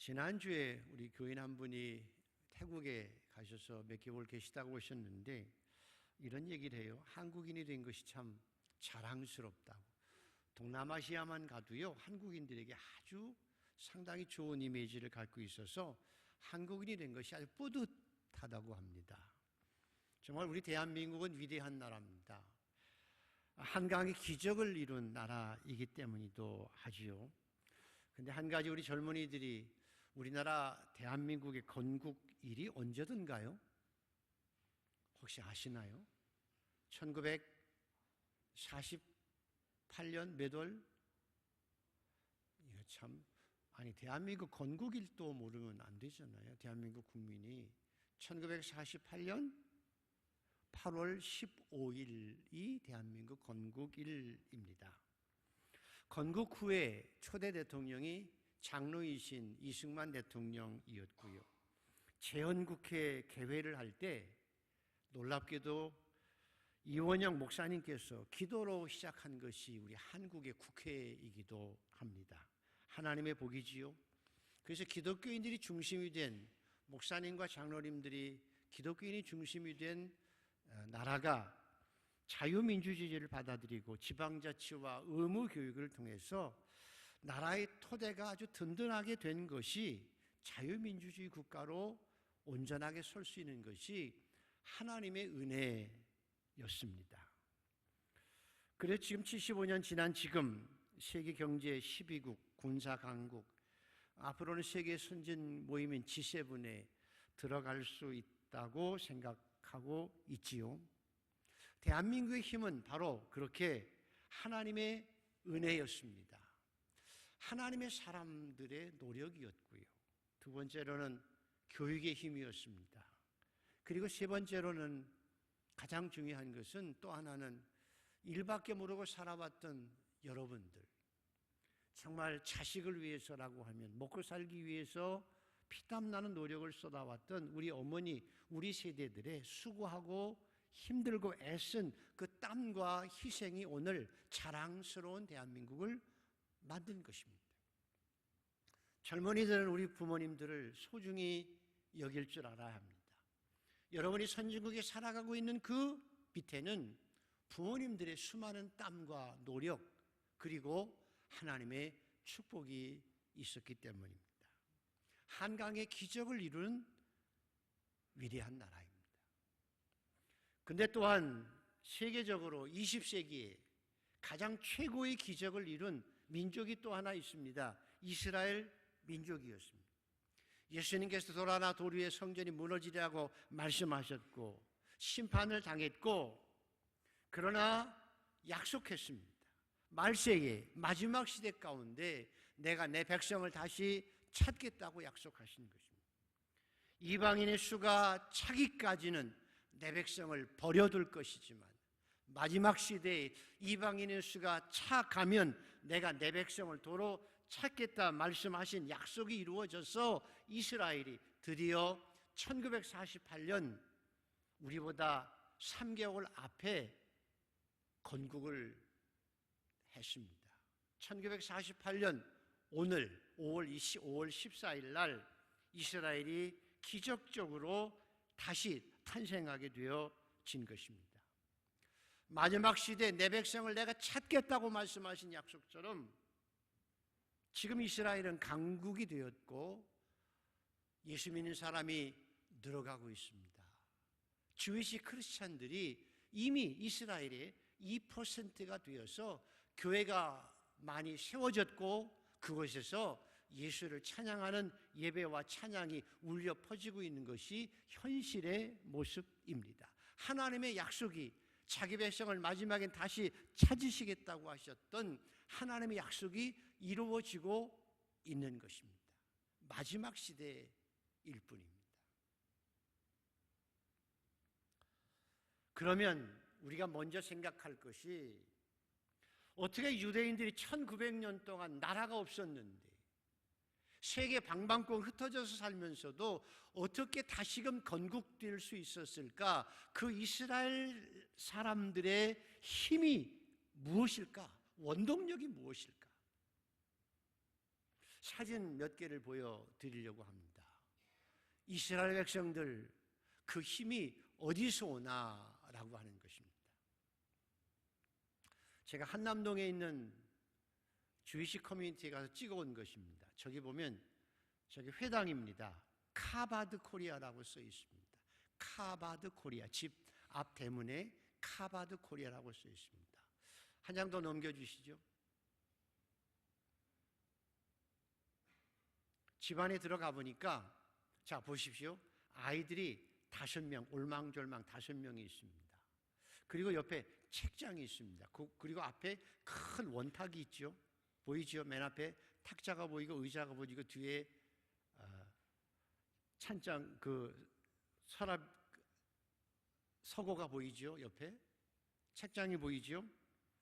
지난주에 우리 교인 한 분이 태국에 가셔서 몇 개월 계시다고 하셨는데 이런 얘기를 해요. 한국인이 된 것이 참 자랑스럽다고. 동남아시아만 가도요, 한국인들에게 아주 상당히 좋은 이미지를 갖고 있어서 한국인이 된 것이 아주 뿌듯하다고 합니다. 정말 우리 대한민국은 위대한 나라입니다. 한강의 기적을 이룬 나라이기 때문이기도 하지요. 근데 한 가지 우리 젊은이들이 우리나라 대한민국의 건국일이 언제든가요? 혹시 아시나요? 1948년 몇 월? 이거 참, 아니 대한민국 건국일도 모르면 안 되잖아요. 대한민국 국민이 1948년 8월 15일이 대한민국 건국일입니다. 건국 후에 초대 대통령이 장로이신 이승만 대통령이었고요. 재헌국회 개회를 할 때 놀랍게도 이원영 목사님께서 기도로 시작한 것이 우리 한국의 국회이기도 합니다. 하나님의 복이지요. 그래서 기독교인들이 중심이 된, 목사님과 장로님들이 기독교인이 중심이 된 나라가 자유민주주의를 받아들이고 지방자치와 의무교육을 통해서 나라의 토대가 아주 든든하게 된 것이 자유민주주의 국가로 온전하게 설 수 있는 것이 하나님의 은혜였습니다. 그래서 지금 75년 지난 지금 세계 경제 12국 군사 강국, 앞으로는 세계 선진 모임인 G7에 들어갈 수 있다고 생각하고 있지요. 대한민국의 힘은 바로 그렇게 하나님의 은혜였습니다. 하나님의 사람들의 노력이었고요. 두 번째로는 교육의 힘이었습니다. 그리고 세 번째로는 가장 중요한 것은 또 하나는 일밖에 모르고 살아왔던 여러분들, 정말 자식을 위해서라고 하면 먹고 살기 위해서 피땀 나는 노력을 쏟아왔던 우리 어머니, 우리 세대들의 수고하고 힘들고 애쓴 그 땀과 희생이 오늘 자랑스러운 대한민국을 만든 것입니다. 젊은이들은 우리 부모님들을 소중히 여길 줄 알아야 합니다. 여러분이 선진국에 살아가고 있는 그 밑에는 부모님들의 수많은 땀과 노력, 그리고 하나님의 축복이 있었기 때문입니다. 한강의 기적을 이룬 위대한 나라입니다. 근데 또한 세계적으로 20세기에 가장 최고의 기적을 이룬 민족이 또 하나 있습니다. 이스라엘 민족이었습니다. 예수님께서 돌아나 돌 위에 성전이 무너지리라고 말씀하셨고 심판을 당했고, 그러나 약속했습니다. 말세에 마지막 시대 가운데 내가 내 백성을 다시 찾겠다고 약속하신 것입니다. 이방인의 수가 차기까지는 내 백성을 버려둘 것이지만 마지막 시대에 이방인의 수가 차가면 내가 내 백성을 도로 찾겠다 말씀하신 약속이 이루어져서 이스라엘이 드디어 1948년 우리보다 3개월 앞에 건국을 했습니다. 1948년 오늘 5월 14일 날 이스라엘이 기적적으로 다시 탄생하게 되어진 것입니다. 마지막 시대에 내 백성을 내가 찾겠다고 말씀하신 약속처럼 지금 이스라엘은 강국이 되었고 예수 믿는 사람이 늘어가고 있습니다. 주위시 크리스찬들이 이미 이스라엘의 2%가 되어서 교회가 많이 세워졌고 그곳에서 예수를 찬양하는 예배와 찬양이 울려 퍼지고 있는 것이 현실의 모습입니다. 하나님의 약속이 자기 백성을 마지막엔 다시 찾으시겠다고 하셨던 하나님의 약속이 이루어지고 있는 것입니다. 마지막 시대일 뿐입니다. 그러면 우리가 먼저 생각할 것이 어떻게 유대인들이 1900년 동안 나라가 없었는데 세계 방방곡 흩어져서 살면서도 어떻게 다시금 건국될 수 있었을까? 그 이스라엘 사람들의 힘이 무엇일까? 원동력이 무엇일까? 사진 몇 개를 보여드리려고 합니다. 이스라엘 백성들 그 힘이 어디서 오나라고 하는 것입니다. 제가 한남동에 있는 주이시 커뮤니티에 가서 찍어온 것입니다. 저기 보면 저기 회당입니다. 카바드 코리아라고 써 있습니다. 카바드 코리아, 집 앞 대문에 카바드 코리아라고 써 있습니다. 한 장 더 넘겨주시죠. 집 안에 들어가 보니까 자 보십시오. 아이들이 5명, 올망졸망 5명이 있습니다. 그리고 옆에 책장이 있습니다. 그리고 앞에 큰 원탁이 있죠. 보이죠? 맨 앞에 탁자가 보이고 의자가 보이고 뒤에 찬장 서랍 서고가 보이죠? 옆에 책장이 보이죠?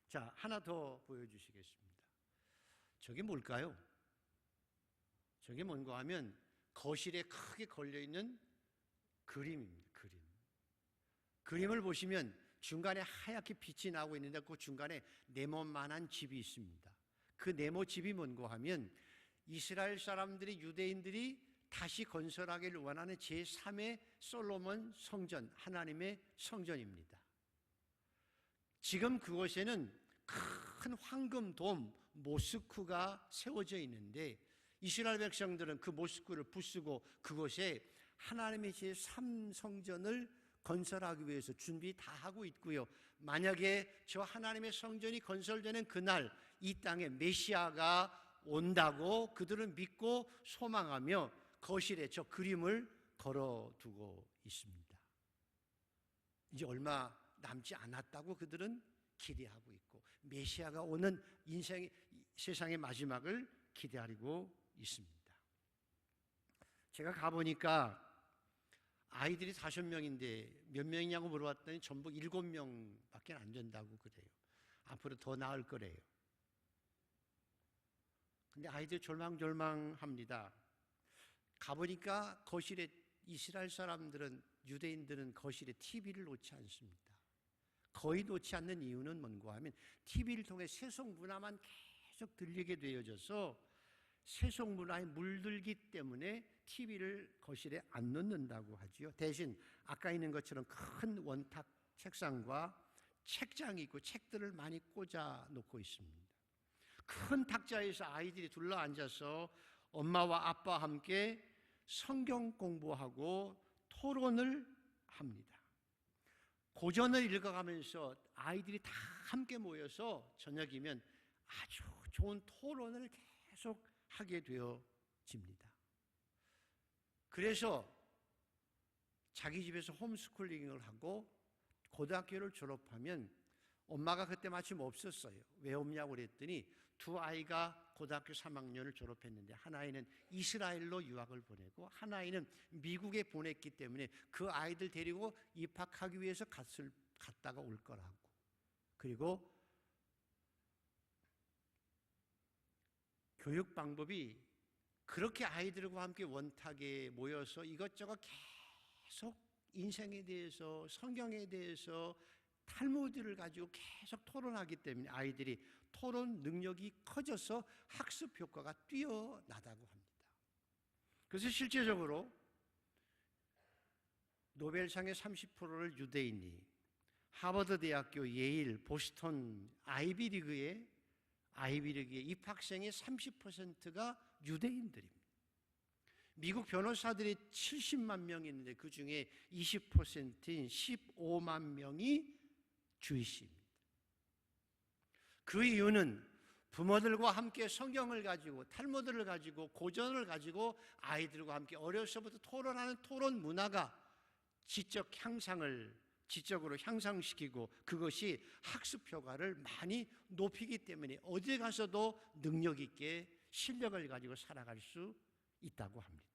자, 하나 더 보여주시겠습니다. 저게 뭘까요? 저게 뭔가 하면 거실에 크게 걸려있는 그림입니다. 그림을 보시면 중간에 하얗게 빛이 나고 있는데 그 중간에 네모만한 집이 있습니다. 그 네모 집이 뭔가 하면 이스라엘 사람들이, 유대인들이 다시 건설하기를 원하는 제3의 솔로몬 성전, 하나님의 성전입니다. 지금 그곳에는 큰 황금돔 모스크가 세워져 있는데 이스라엘 백성들은 그 모스크를 부수고 그곳에 하나님의 제3성전을 건설하기 위해서 준비 다 하고 있고요. 만약에 저 하나님의 성전이 건설되는 그날 이 땅에 메시아가 온다고 그들은 믿고 소망하며 거실에 저 그림을 걸어두고 있습니다. 이제 얼마 남지 않았다고 그들은 기대하고 있고 메시아가 오는 세상의 마지막을 기대하고 있습니다. 제가 가보니까 아이들이 5명인데 몇 명이냐고 물어봤더니 전부 7명밖에 안 된다고 그래요. 앞으로 더 나을 거래요. 근데 아이들 졸망졸망합니다. 가보니까 거실에 이스라엘 사람들은, 유대인들은 거실에 TV를 놓지 않습니다. 거의 놓지 않는 이유는 뭔가 하면 TV를 통해 세속 문화만 계속 들리게 되어져서 세속 문화에 물들기 때문에 TV를 거실에 안 놓는다고 하지요. 대신 아까 있는 것처럼 큰 원탁 책상과 책장이 있고 책들을 많이 꽂아 놓고 있습니다. 큰 탁자에서 아이들이 둘러앉아서 엄마와 아빠와 함께 성경 공부하고 토론을 합니다. 고전을 읽어가면서 아이들이 다 함께 모여서 저녁이면 아주 좋은 토론을 계속 하게 되어집니다. 그래서 자기 집에서 홈스쿨링을 하고 고등학교를 졸업하면 엄마가 그때 마침 없었어요. 왜 없냐고 그랬더니 두 아이가 고등학교 3학년을 졸업했는데 한 아이는 이스라엘로 유학을 보내고 한 아이는 미국에 보냈기 때문에 그 아이들 데리고 입학하기 위해서 갔다가 올 거라고. 그리고 교육 방법이 그렇게 아이들과 함께 원탁에 모여서 이것저것 계속 인생에 대해서, 성경에 대해서, 탈무드를 가지고 계속 토론하기 때문에 아이들이 토론 능력이 커져서 학습 효과가 뛰어나다고 합니다. 그래서 실제적으로 노벨상의 30%를 유대인이, 하버드 대학교, 예일, 보스턴 아이비리그의 입학생의 30%가 유대인들입니다. 미국 변호사들이 70만 명이 있는데 그 중에 20%인 15만 명이 주이시입니다. 그 이유는 부모들과 함께 성경을 가지고, 탈무드를 가지고, 고전을 가지고 아이들과 함께 어려서부터 토론하는 토론 문화가 지적으로 향상시키고 그것이 학습 효과를 많이 높이기 때문에 어디 가서도 능력 있게 실력을 가지고 살아갈 수 있다고 합니다.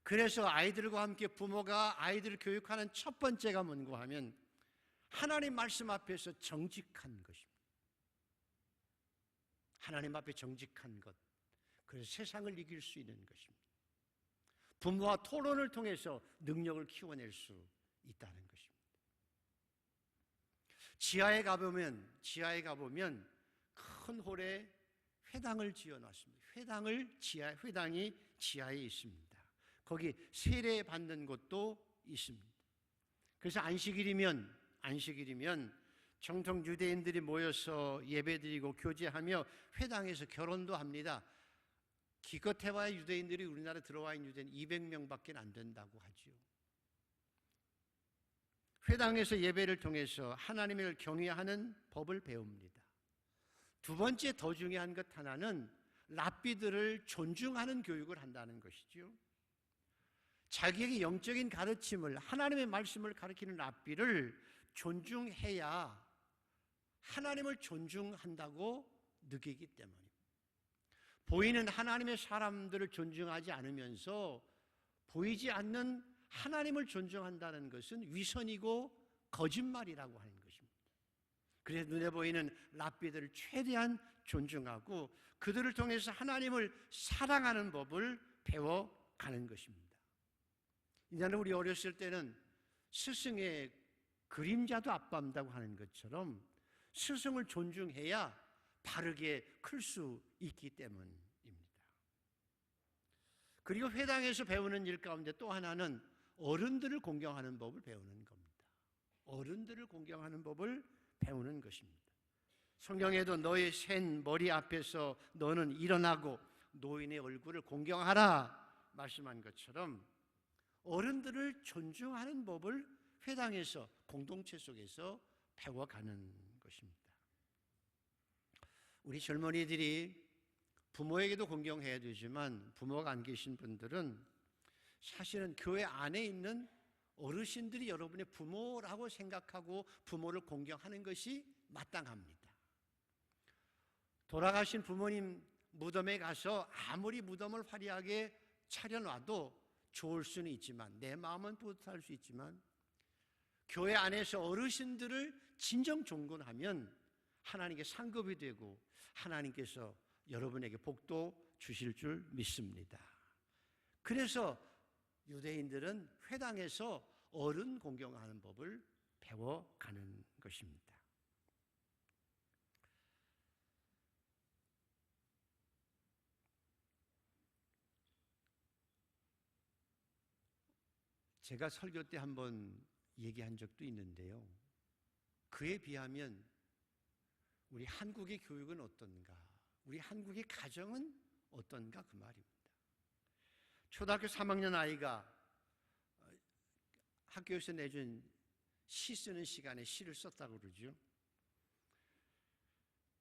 그래서 아이들과 함께 부모가 아이들을 교육하는 첫 번째가 뭔가 하면 하나님 말씀 앞에서 정직한 것입니다. 하나님 앞에 정직한 것, 그래서 세상을 이길 수 있는 것입니다. 부모와 토론을 통해서 능력을 키워낼 수 있다는 것입니다. 지하에 가보면 큰 홀에 회당을 지어놨습니다. 회당이 지하에 있습니다. 거기 세례 받는 곳도 있습니다. 그래서 안식일이면 정통 유대인들이 모여서 예배드리고 교제하며 회당에서 결혼도 합니다. 기껏 해봐야 유대인들이 우리나라에 들어와 있는 유대인 200명밖에 안 된다고 하죠. 회당에서 예배를 통해서 하나님을 경외하는 법을 배웁니다. 두 번째 더 중요한 것 하나는 랍비들을 존중하는 교육을 한다는 것이죠. 자기에게 영적인 가르침을, 하나님의 말씀을 가르치는 랍비를 존중해야 하나님을 존중한다고 느끼기 때문입니다. 보이는 하나님의 사람들을 존중하지 않으면서 보이지 않는 하나님을 존중한다는 것은 위선이고 거짓말이라고 하는 것입니다. 그래서 눈에 보이는 랍비들을 최대한 존중하고 그들을 통해서 하나님을 사랑하는 법을 배워가는 것입니다. 이제는 우리 어렸을 때는 스승의 그림자도 아빠인다고 하는 것처럼 스승을 존중해야 바르게 클 수 있기 때문입니다. 그리고 회당에서 배우는 일 가운데 또 하나는 어른들을 공경하는 법을 배우는 겁니다. 어른들을 공경하는 법을 배우는 것입니다. 성경에도 너의 센 머리 앞에서 너는 일어나고 노인의 얼굴을 공경하라 말씀한 것처럼 어른들을 존중하는 법을 회당에서 공동체 속에서 배워가는 것입니다. 우리 젊은이들이 부모에게도 공경해야 되지만 부모가 안 계신 분들은 사실은 교회 안에 있는 어르신들이 여러분의 부모라고 생각하고 부모를 공경하는 것이 마땅합니다. 돌아가신 부모님 무덤에 가서 아무리 무덤을 화려하게 차려놔도 좋을 수는 있지만 내 마음은 뿌듯할 수 있지만 교회 안에서 어르신들을 진정 존경하면 하나님께 상급이 되고 하나님께서 여러분에게 복도 주실 줄 믿습니다. 그래서 유대인들은 회당에서 어른 공경하는 법을 배워가는 것입니다. 제가 설교 때 한번 얘기한 적도 있는데요. 그에 비하면 우리 한국의 교육은 어떤가? 우리 한국의 가정은 어떤가? 그 말입니다. 초등학교 3학년 아이가 학교에서 내준 시 쓰는 시간에 시를 썼다고 그러죠.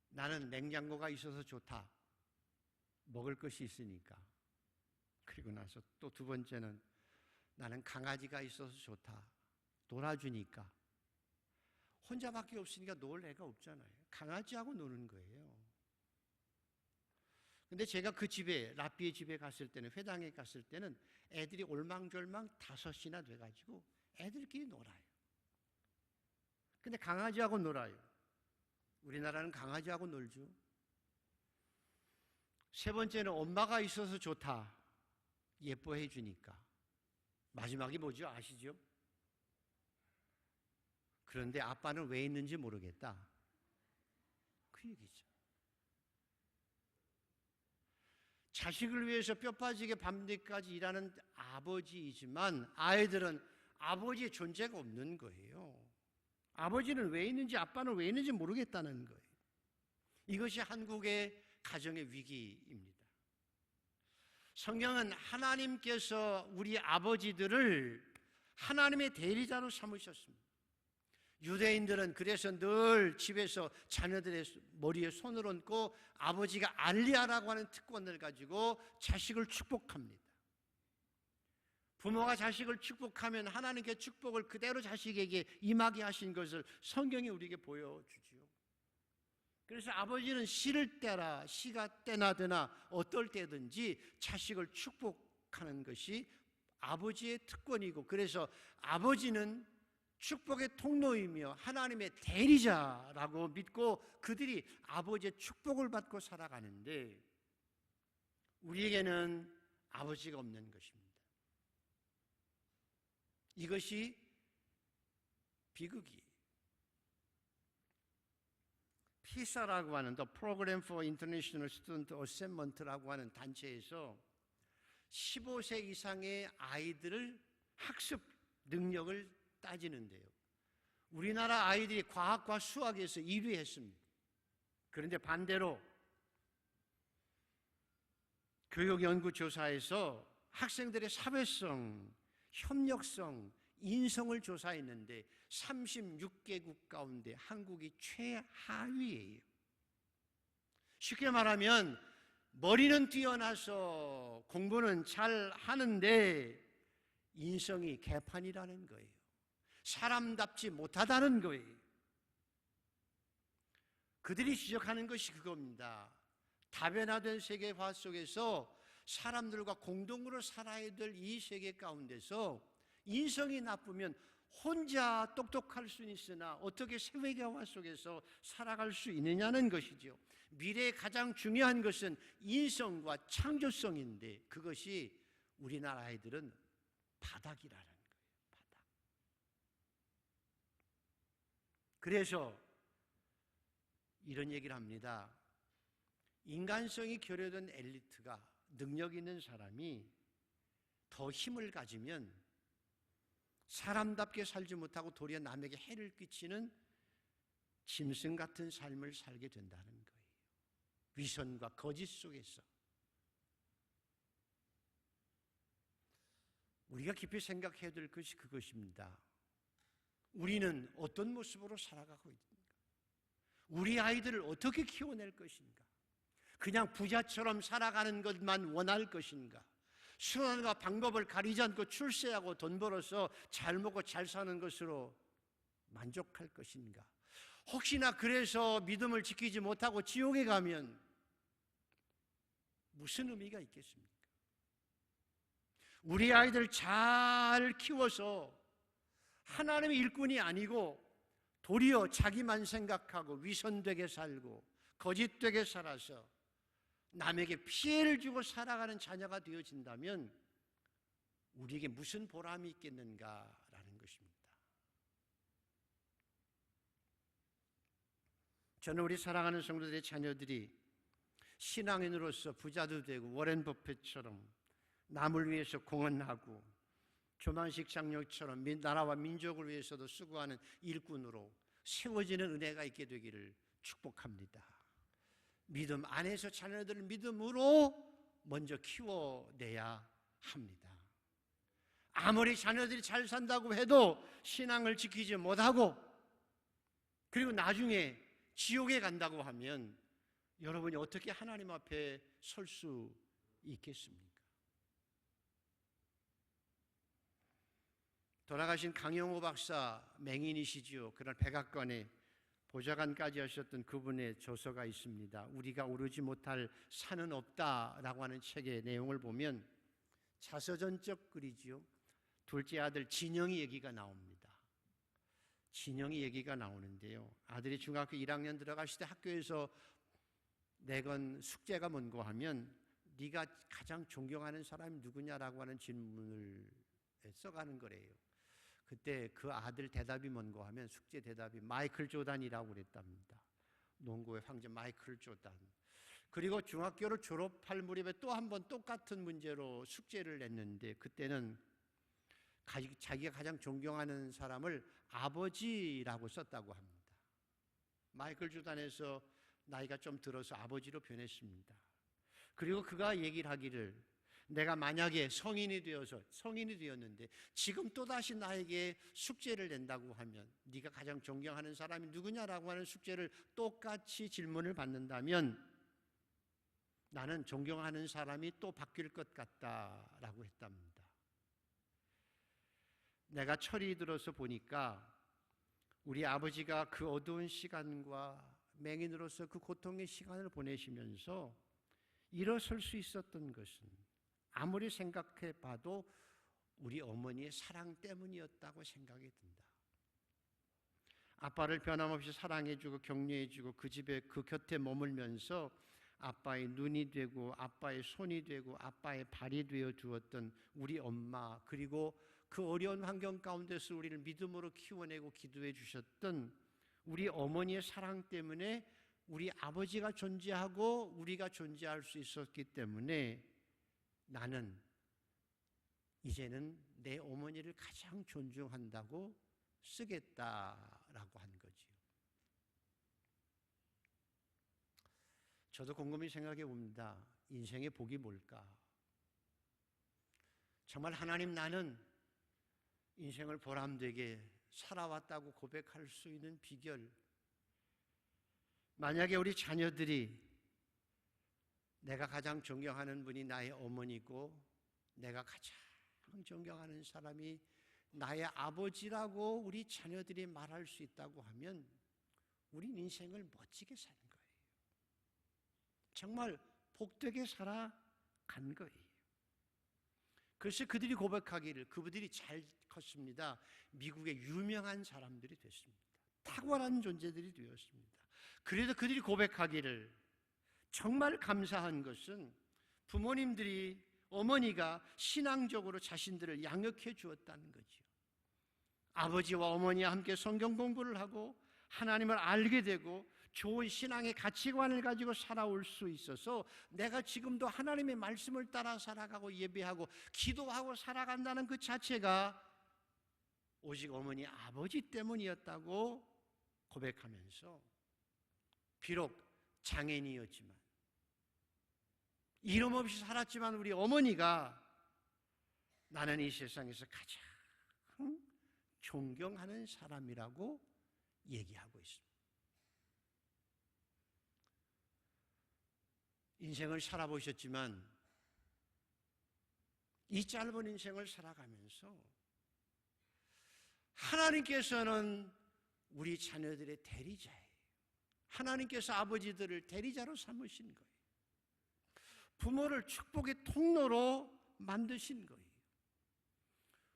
나는 냉장고가 있어서 좋다. 먹을 것이 있으니까. 그리고 나서 또 두 번째는 나는 강아지가 있어서 좋다. 놀아주니까. 혼자밖에 없으니까 놀 애가 없잖아요. 강아지하고 노는 거예요. 근데 제가 그 집에, 랍비의 집에 갔을 때는, 회당에 갔을 때는 애들이 올망졸망 5이나 돼가지고 애들끼리 놀아요. 근데 강아지하고 놀아요. 우리나라는 강아지하고 놀죠. 세 번째는 엄마가 있어서 좋다. 예뻐해 주니까. 마지막이 뭐죠? 아시죠? 그런데 아빠는 왜 있는지 모르겠다. 그 얘기죠. 자식을 위해서 뼈 빠지게 밤늦게까지 일하는 아버지이지만 아이들은 아버지의 존재가 없는 거예요. 아버지는 왜 있는지 아빠는 왜 있는지 모르겠다는 거예요. 이것이 한국의 가정의 위기입니다. 성경은 하나님께서 우리 아버지들을 하나님의 대리자로 삼으셨습니다. 유대인들은 그래서 늘 집에서 자녀들의 머리에 손을 얹고 아버지가 알리아라고 하는 특권을 가지고 자식을 축복합니다. 부모가 자식을 축복하면 하나님께 축복을 그대로 자식에게 임하게 하신 것을 성경이 우리에게 보여주지요. 그래서 아버지는 시를 때라 시가 때나 드나 어떨 때든지 자식을 축복하는 것이 아버지의 특권이고 그래서 아버지는 축복의 통로이며 하나님의 대리자라고 믿고 그들이 아버지의 축복을 받고 살아가는데 우리에게는 아버지가 없는 것입니다. 이것이 비극이에요. 피사라고 하는 The Program for International Student Assessment라고 하는 단체에서 15세 이상의 아이들을 학습 능력을 따지는데요. 우리나라 아이들이 과학과 수학에서 1위 했습니다. 그런데 반대로 교육연구조사에서 학생들의 사회성, 협력성, 인성을 조사했는데 36개국 가운데 한국이 최하위예요. 쉽게 말하면 머리는 뛰어나서 공부는 잘 하는데 인성이 개판이라는 거예요. 사람답지 못하다는 거예요. 그들이 지적하는 것이 그겁니다. 다변화된 세계화 속에서 사람들과 공동으로 살아야 될 이 세계 가운데서 인성이 나쁘면 혼자 똑똑할 수는 있으나 어떻게 세계화 속에서 살아갈 수 있느냐는 것이죠. 미래의 가장 중요한 것은 인성과 창조성인데 그것이 우리나라 아이들은 바닥이라는 거예요. 바닥. 그래서 이런 얘기를 합니다. 인간성이 결여된 엘리트가 능력 있는 사람이 더 힘을 가지면 사람답게 살지 못하고 도리어 남에게 해를 끼치는 짐승 같은 삶을 살게 된다는 거예요. 위선과 거짓 속에서. 우리가 깊이 생각해야 될 것이 그것입니다. 우리는 어떤 모습으로 살아가고 있는가? 우리 아이들을 어떻게 키워낼 것인가? 그냥 부자처럼 살아가는 것만 원할 것인가? 수단과 방법을 가리지 않고 출세하고 돈 벌어서 잘 먹고 잘 사는 것으로 만족할 것인가? 혹시나 그래서 믿음을 지키지 못하고 지옥에 가면 무슨 의미가 있겠습니까? 우리 아이들 잘 키워서 하나님의 일꾼이 아니고 도리어 자기만 생각하고 위선되게 살고 거짓되게 살아서 남에게 피해를 주고 살아가는 자녀가 되어진다면 우리에게 무슨 보람이 있겠는가라는 것입니다. 저는 우리 사랑하는 성도들의 자녀들이 신앙인으로서 부자도 되고 워렌 버핏처럼 남을 위해서 공헌하고 조만식 장로처럼 나라와 민족을 위해서도 수고하는 일꾼으로 세워지는 은혜가 있게 되기를 축복합니다. 믿음 안에서 자녀들을 믿음으로 먼저 키워내야 합니다. 아무리 자녀들이 잘 산다고 해도 신앙을 지키지 못하고 그리고 나중에 지옥에 간다고 하면 여러분이 어떻게 하나님 앞에 설 수 있겠습니까? 돌아가신 강영호 박사 맹인이시죠. 그런 백악관에 보좌관까지 하셨던 그분의 저서가 있습니다. 우리가 오르지 못할 산은 없다라고 하는 책의 내용을 보면 자서전적 글이지요. 둘째 아들 진영이 얘기가 나옵니다. 진영이 얘기가 나오는데요. 아들이 중학교 1학년 들어갔을 때 학교에서 내건 숙제가 뭔고 하면 네가 가장 존경하는 사람이 누구냐라고 하는 질문을 써가는 거래요. 그때 그 아들 대답이 뭔고 하면 숙제 대답이 마이클 조단이라고 그랬답니다. 농구의 황제 마이클 조단. 그리고 중학교를 졸업할 무렵에 또 한 번 똑같은 문제로 숙제를 냈는데 그때는 자기가 가장 존경하는 사람을 아버지라고 썼다고 합니다. 마이클 조단에서 나이가 좀 들어서 아버지로 변했습니다. 그리고 그가 얘기를 하기를 내가 만약에 성인이 되었는데 지금 또다시 나에게 숙제를 낸다고 하면 네가 가장 존경하는 사람이 누구냐라고 하는 숙제를 똑같이 질문을 받는다면 나는 존경하는 사람이 또 바뀔 것 같다라고 했답니다. 내가 철이 들어서 보니까 우리 아버지가 그 어두운 시간과 맹인으로서 그 고통의 시간을 보내시면서 일어설 수 있었던 것은 아무리 생각해 봐도 우리 어머니의 사랑 때문이었다고 생각이 든다. 아빠를 변함없이 사랑해주고 격려해주고 그 집에 그 곁에 머물면서 아빠의 눈이 되고 아빠의 손이 되고 아빠의 발이 되어 주었던 우리 엄마, 그리고 그 어려운 환경 가운데서 우리를 믿음으로 키워내고 기도해 주셨던 우리 어머니의 사랑 때문에 우리 아버지가 존재하고 우리가 존재할 수 있었기 때문에 나는 이제는 내 어머니를 가장 존중한다고 쓰겠다라고 한 거지요. 저도 곰곰이 생각해 봅니다. 인생의 복이 뭘까? 정말 하나님, 나는 인생을 보람되게 살아왔다고 고백할 수 있는 비결, 만약에 우리 자녀들이 내가 가장 존경하는 분이 나의 어머니고 내가 가장 존경하는 사람이 나의 아버지라고 우리 자녀들이 말할 수 있다고 하면 우린 인생을 멋지게 사는 거예요. 정말 복되게 살아간 거예요. 그래서 그들이 고백하기를, 그들이 잘 컸습니다. 미국의 유명한 사람들이 됐습니다. 탁월한 존재들이 되었습니다. 그래도 그들이 고백하기를, 정말 감사한 것은 부모님들이, 어머니가 신앙적으로 자신들을 양육해 주었다는 거죠. 아버지와 어머니와 함께 성경 공부를 하고 하나님을 알게 되고 좋은 신앙의 가치관을 가지고 살아올 수 있어서 내가 지금도 하나님의 말씀을 따라 살아가고 예배하고 기도하고 살아간다는 그 자체가 오직 어머니 아버지 때문이었다고 고백하면서, 비록 장애인이었지만 이름 없이 살았지만 우리 어머니가 나는 이 세상에서 가장 존경하는 사람이라고 얘기하고 있습니다. 인생을 살아보셨지만 이 짧은 인생을 살아가면서 하나님께서는 우리 자녀들의 대리자예요. 하나님께서 아버지들을 대리자로 삼으신 거예요. 부모를 축복의 통로로 만드신 거예요.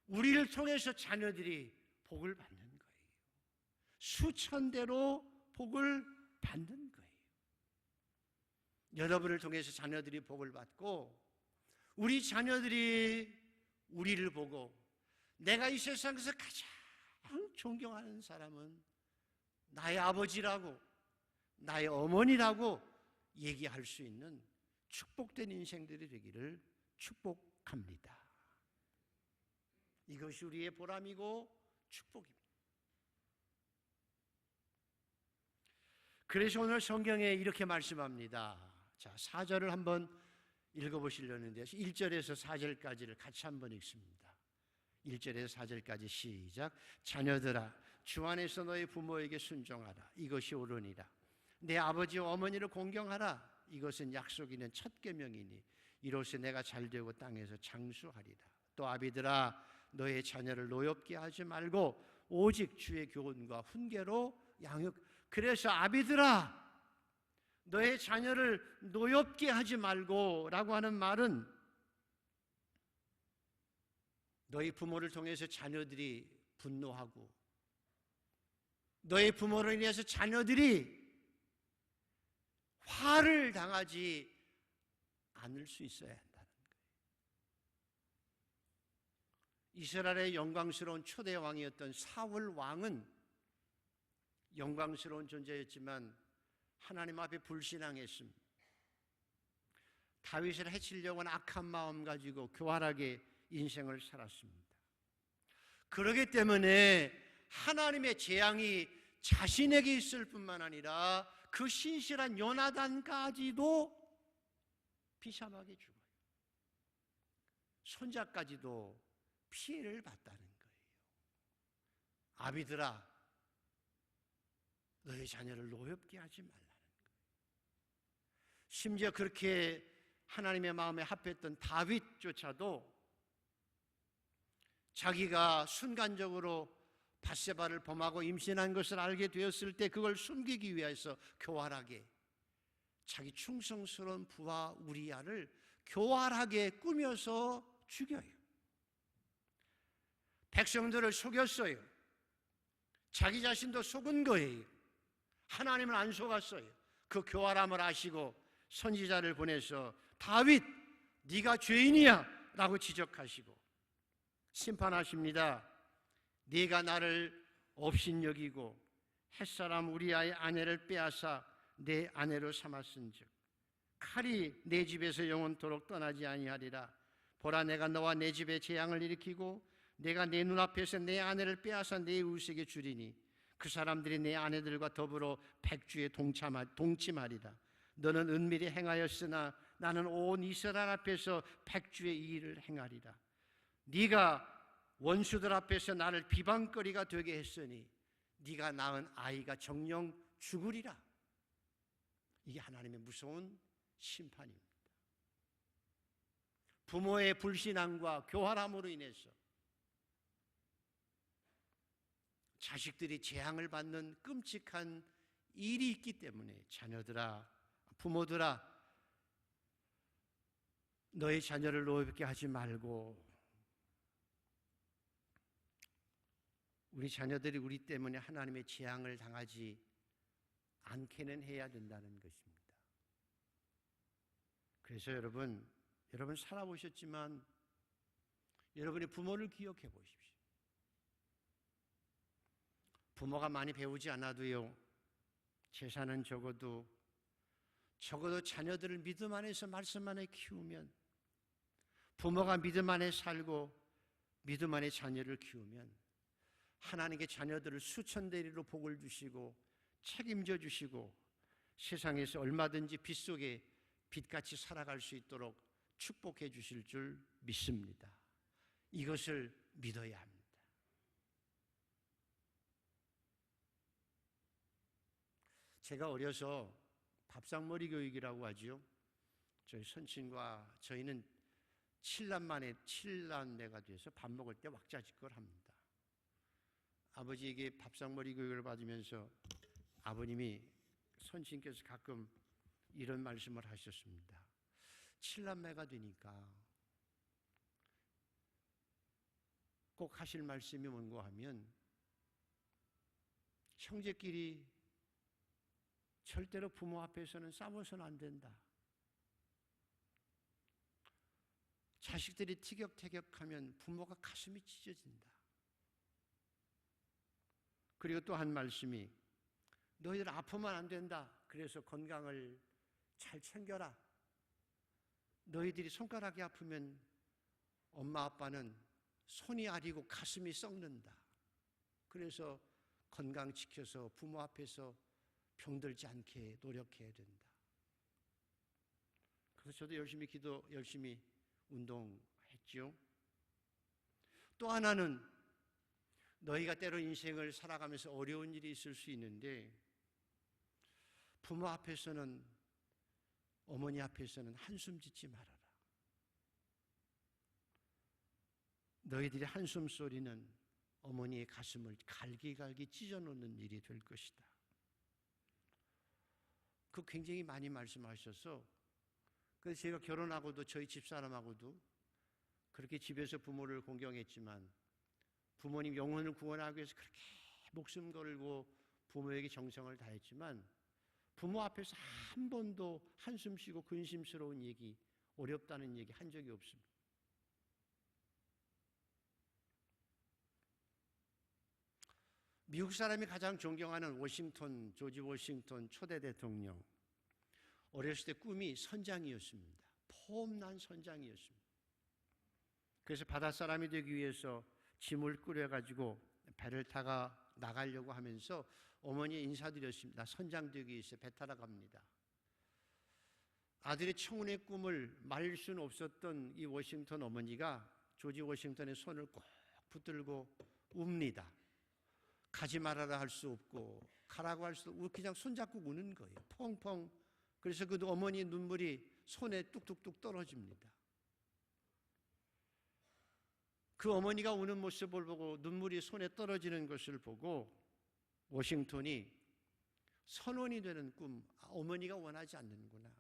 우리를 통해서 자녀들이 복을 받는 거예요. 수천 대로 복을 받는 거예요. 여러분을 통해서 자녀들이 복을 받고 우리 자녀들이 우리를 보고 내가 이 세상에서 가장 존경하는 사람은 나의 아버지라고, 나의 어머니라고 얘기할 수 있는 축복된 인생들이 되기를 축복합니다. 이것이 우리의 보람이고 축복입니다. 그래서 오늘 성경에 이렇게 말씀합니다. 자, 4절을 한번 읽어보시려는데요. 1절에서 4절까지를 같이 한번 읽습니다. 1절에서 4절까지 시작. 자녀들아, 주 안에서 너희 부모에게 순종하라. 이것이 옳으니라. 내 아버지와 어머니를 공경하라. 이것은 약속 있는 첫 계명이니 이로써 내가 잘되고 땅에서 장수하리라. 또 아비들아, 너의 자녀를 노엽게 하지 말고 오직 주의 교훈과 훈계로 양육. 그래서 아비들아, 너의 자녀를 노엽게 하지 말고 라고 하는 말은 너희 부모를 통해서 자녀들이 분노하고 너희 부모로 인해서 자녀들이 화를 당하지 않을 수 있어야 한다는 거예요. 이스라엘의 영광스러운 초대 왕이었던 사울 왕은 영광스러운 존재였지만 하나님 앞에 불신앙했습니다. 다윗을 해치려고 하는 악한 마음 가지고 교활하게 인생을 살았습니다. 그러기 때문에 하나님의 재앙이 자신에게 있을 뿐만 아니라 그 신실한 요나단까지도 비참하게 죽어요. 손자까지도 피해를 봤다는 거예요. 아비들아, 너의 자녀를 노엽게 하지 말라는 거예요. 심지어 그렇게 하나님의 마음에 합했던 다윗조차도 자기가 순간적으로 밧세바를 범하고 임신한 것을 알게 되었을 때 그걸 숨기기 위해서 교활하게 자기 충성스러운 부하 우리야를 교활하게 꾸며서 죽여요. 백성들을 속였어요. 자기 자신도 속은 거예요. 하나님을 안 속았어요. 그 교활함을 아시고 선지자를 보내서 다윗, 네가 죄인이야 라고 지적하시고 심판하십니다. 네가 나를 업신여기고 햇사람 우리아의 아내를 빼앗아 내 아내로 삼았은즉 칼이 내 집에서 영원토록 떠나지 아니하리라. 보라, 내가 너와 내 집에 재앙을 일으키고 내가 내 눈앞에서 내 아내를 빼앗아 내 이웃에게 주리니 그 사람들이 내 아내들과 더불어 백주에 동침하리라. 너는 은밀히 행하였으나 나는 온 이스라엘 앞에서 백주의 이 일을 행하리라. 네가 원수들 앞에서 나를 비방거리가 되게 했으니 네가 낳은 아이가 정녕 죽으리라. 이게 하나님의 무서운 심판입니다. 부모의 불신앙과 교활함으로 인해서 자식들이 재앙을 받는 끔찍한 일이 있기 때문에 자녀들아, 부모들아, 너의 자녀를 노엽게 하지 말고 우리 자녀들이 우리 때문에 하나님의 재앙을 당하지 않게는 해야 된다는 것입니다. 그래서 여러분 살아보셨지만 여러분의 부모를 기억해 보십시오. 부모가 많이 배우지 않아도요, 재산은 적어도 자녀들을 믿음 안에서 말씀 안에 키우면, 부모가 믿음 안에 살고 믿음 안에 자녀를 키우면 하나님께 자녀들을 수천 대리로 복을 주시고 책임져 주시고 세상에서 얼마든지 빛 속에 빛같이 살아갈 수 있도록 축복해 주실 줄 믿습니다. 이것을 믿어야 합니다. 제가 어려서 밥상머리 교육이라고 하죠. 저희 선친과 저희는 7남매가 돼서 밥 먹을 때 왁자지껄 합니다. 아버지에게 밥상머리 교육을 받으면서 아버님이 선친께서 가끔 이런 말씀을 하셨습니다. 7남매가 되니까 꼭 하실 말씀이 뭔가 하면 형제끼리 절대로 부모 앞에서는 싸워서는 안 된다. 자식들이 티격태격하면 부모가 가슴이 찢어진다. 그리고 또 한 말씀이 너희들 아프면 안 된다. 그래서 건강을 잘 챙겨라. 너희들이 손가락이 아프면 엄마 아빠는 손이 아리고 가슴이 썩는다. 그래서 건강 지켜서 부모 앞에서 병들지 않게 노력해야 된다. 그래서 저도 열심히 운동했죠. 또 하나는 너희가 때로 인생을 살아가면서 어려운 일이 있을 수 있는데 부모 앞에서는, 어머니 앞에서는 한숨 짓지 말아라. 너희들의 한숨 소리는 어머니의 가슴을 갈기갈기 찢어놓는 일이 될 것이다. 그 굉장히 많이 말씀하셔서, 그래서 제가 결혼하고도 저희 집사람하고도 그렇게 집에서 부모를 공경했지만 부모님 영혼을 구원하기 위해서 그렇게 목숨 걸고 부모에게 정성을 다했지만 부모 앞에서 한 번도 한숨 쉬고 근심스러운 얘기, 어렵다는 얘기 한 적이 없습니다. 미국 사람이 가장 존경하는 조지 워싱턴 초대 대통령, 어렸을 때 꿈이 선장이었습니다. 폼난 선장이었습니다. 그래서 바닷사람이 되기 위해서 짐을 꾸려가지고 배를 타가 나가려고 하면서 어머니에 인사드렸습니다. 선장 되기 위해서 배 타러 갑니다. 아들의 청운의 꿈을 말릴 수는 없었던 이 워싱턴 어머니가 조지 워싱턴의 손을 꼭 붙들고 웁니다. 가지 말아라 할 수 없고 가라고 할 수 없고 그냥 손잡고 우는 거예요. 펑펑. 그래서 그 어머니의 눈물이 손에 뚝뚝뚝 떨어집니다. 그 어머니가 우는 모습을 보고 눈물이 손에 떨어지는 것을 보고 워싱턴이 선원이 되는 꿈, 어머니가 원하지 않는구나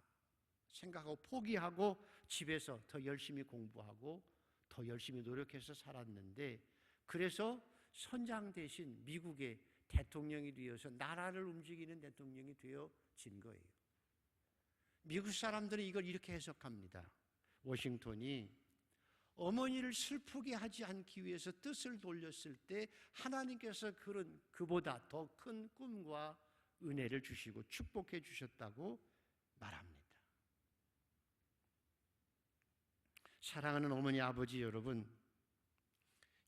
생각하고 포기하고 집에서 더 열심히 공부하고 더 열심히 노력해서 살았는데, 그래서 선장 대신 미국의 대통령이 되어서 나라를 움직이는 대통령이 되어진 거예요. 미국 사람들은 이걸 이렇게 해석합니다. 워싱턴이 어머니를 슬프게 하지 않기 위해서 뜻을 돌렸을 때 하나님께서 그보다 더 큰 꿈과 은혜를 주시고 축복해 주셨다고 말합니다. 사랑하는 어머니, 아버지 여러분,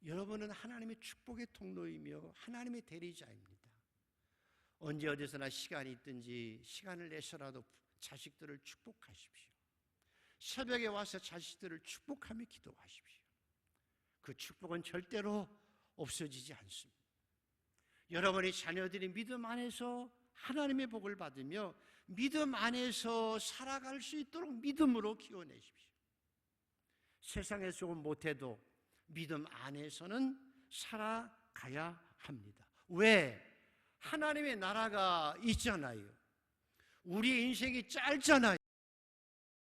여러분은 하나님의 축복의 통로이며 하나님의 대리자입니다. 언제 어디서나 시간이 있든지 시간을 내서라도 자식들을 축복하십시오. 새벽에 와서 자식들을 축복하며 기도하십시오. 그 축복은 절대로 없어지지 않습니다. 여러분의 자녀들이 믿음 안에서 하나님의 복을 받으며 믿음 안에서 살아갈 수 있도록 믿음으로 키워내십시오. 세상에서 못해도 믿음 안에서는 살아가야 합니다. 왜? 하나님의 나라가 있잖아요. 우리의 인생이 짧잖아요.